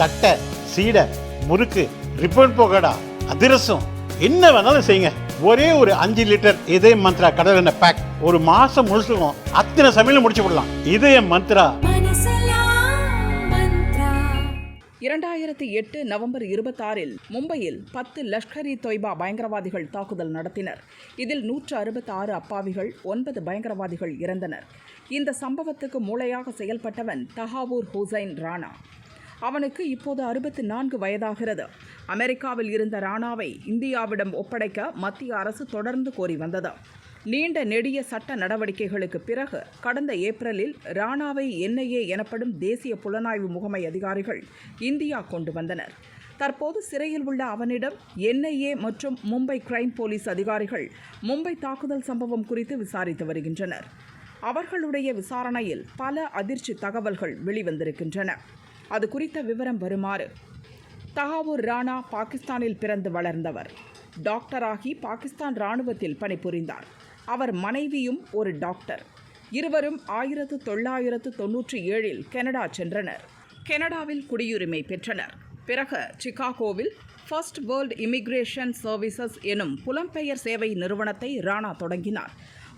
தட்டை, சீடை, முறுக்கு, ரிப்பன் போகடா, அதிரசம், என்ன வேணாலும் செய்யுங்க. ஒரே ஒரு 5 லிட்டர் இதய மந்த்ரா கடல் எண்ணெய் பேக் ஒரு மாசம் முழுசுக்கும் அத்தனை சமையலும் முடிச்சு விடலாம். இதய மந்த்ரா. 2008 நவம்பர் 26 மும்பையில் 10 லஷ்கர் இ தொய்பா பயங்கரவாதிகள் தாக்குதல் நடத்தினர். இதில் 166 அப்பாவிகள், 9 பயங்கரவாதிகள் இறந்தனர். இந்த சம்பவத்துக்கு மூளையாக செயல்பட்டவன் தஹாவூர் ஹுசைன் ராணா. அவனுக்கு இப்போது 64 வயதாகிறது. அமெரிக்காவில் இருந்த ராணாவை இந்தியாவிடம் ஒப்படைக்க மத்திய அரசு தொடர்ந்து கோரி வந்தது. நீண்ட நெடிய சட்ட நடவடிக்கைகளுக்கு பிறகு கடந்த ஏப்ரலில் ராணாவை NIA எனப்படும் தேசிய புலனாய்வு முகமை அதிகாரிகள் இந்தியா கொண்டு வந்தனர். தற்போது சிறையில் உள்ள அவனிடம் NIA மற்றும் மும்பை கிரைம் போலீஸ் அதிகாரிகள் மும்பை தாக்குதல் சம்பவம் குறித்து விசாரித்து வருகின்றனர். அவர்களுடைய விசாரணையில் பல அதிர்ச்சி தகவல்கள் வெளிவந்திருக்கின்றன. அது குறித்த விவரம் வருமாறு. தஹாவூர் ராணா பாகிஸ்தானில் பிறந்து வளர்ந்தவர். டாக்டராகி பாகிஸ்தான் இராணுவத்தில் பணிபுரிந்தார். அவர் மனைவியும் ஒரு டாக்டர். இருவரும் 1997 கனடா சென்றனர். கனடாவில் குடியுரிமை பெற்றனர். பிறகு சிகாகோவில் ஃபர்ஸ்ட் வேர்ல்ட் இமிகிரேஷன் சர்வீசஸ் எனும் புலம்பெயர் சேவை நிறுவனத்தை ராணா தொடங்கினார்.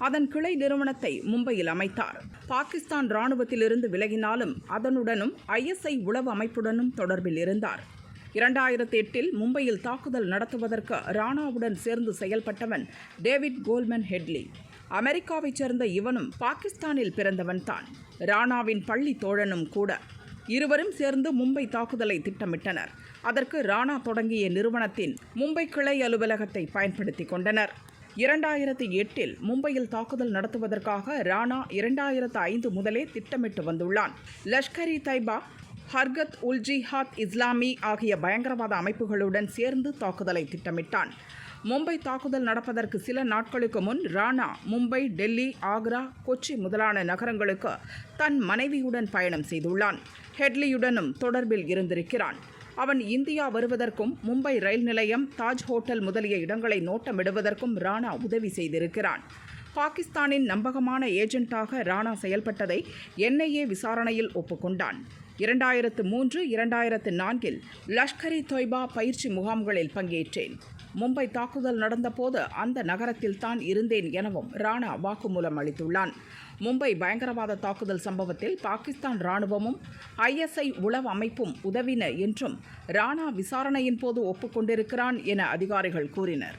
அதன் கிளை நிறுவனத்தை மும்பையில் அமைத்தார். பாகிஸ்தான் இராணுவத்திலிருந்து விலகினாலும் அதனுடனும் ISI உளவு அமைப்புடனும் தொடர்பில் இருந்தார். 2008 மும்பையில் தாக்குதல் நடத்துவதற்கு ராணாவுடன் சேர்ந்து செயல்பட்டவன் டேவிட் கோல்மன் ஹெட்லி. அமெரிக்காவைச் சேர்ந்த இவனும் பாகிஸ்தானில் பிறந்தவன்தான். ராணாவின் பள்ளி தோழனும் கூட. இருவரும் சேர்ந்து மும்பை தாக்குதலை திட்டமிட்டனர். அதற்கு ராணா தொடங்கிய நிறுவனத்தின் மும்பை கிளை அலுவலகத்தை பயன்படுத்தி கொண்டனர். 2008 மும்பையில் தாக்குதல் நடத்துவதற்காக ராணா 2005 முதலே திட்டமிட்டு வந்துள்ளான். லஷ்கர் இ தொய்பா, ஹர்கத் உல் ஜிஹாத் இஸ்லாமி ஆகிய பயங்கரவாத அமைப்புகளுடன் சேர்ந்து தாக்குதலை திட்டமிட்டான். மும்பை தாக்குதல் நடப்பதற்கு சில நாட்களுக்கு முன் ராணா மும்பை, டெல்லி, ஆக்ரா, கொச்சி முதலான நகரங்களுக்கு தன் மனைவியுடன் பயணம் செய்துள்ளான். ஹெட்லியுடனும் தொடர்பில் இருந்திருக்கிறான். அவன் இந்தியா வருவதற்கும் மும்பை ரயில் நிலையம், தாஜ் ஹோட்டல் முதலிய இடங்களை நோட்டமிடுவதற்கும் ராணா உதவி செய்திருக்கிறான். பாகிஸ்தானின் நம்பகமான ஏஜென்ட்டாக ராணா செயல்பட்டதை NIA விசாரணையில் ஒப்புக்கொண்டான். 2003, 2004 லஷ்கர் இ தொய்பா பயிற்சி முகாம்களில் பங்கேற்றேன். மும்பை தாக்குதல் நடந்தபோது அந்த நகரத்தில் தான் இருந்தேன் எனவும் ராணா வாக்குமூலம் அளித்துள்ளான். மும்பை பயங்கரவாத தாக்குதல் சம்பவத்தில் பாகிஸ்தான் இராணுவமும் ISI உளவு அமைப்பும் உதவின என்றும் ராணா விசாரணையின் போது ஒப்புக்கொண்டிருக்கிறான் என அதிகாரிகள் கூறினர்.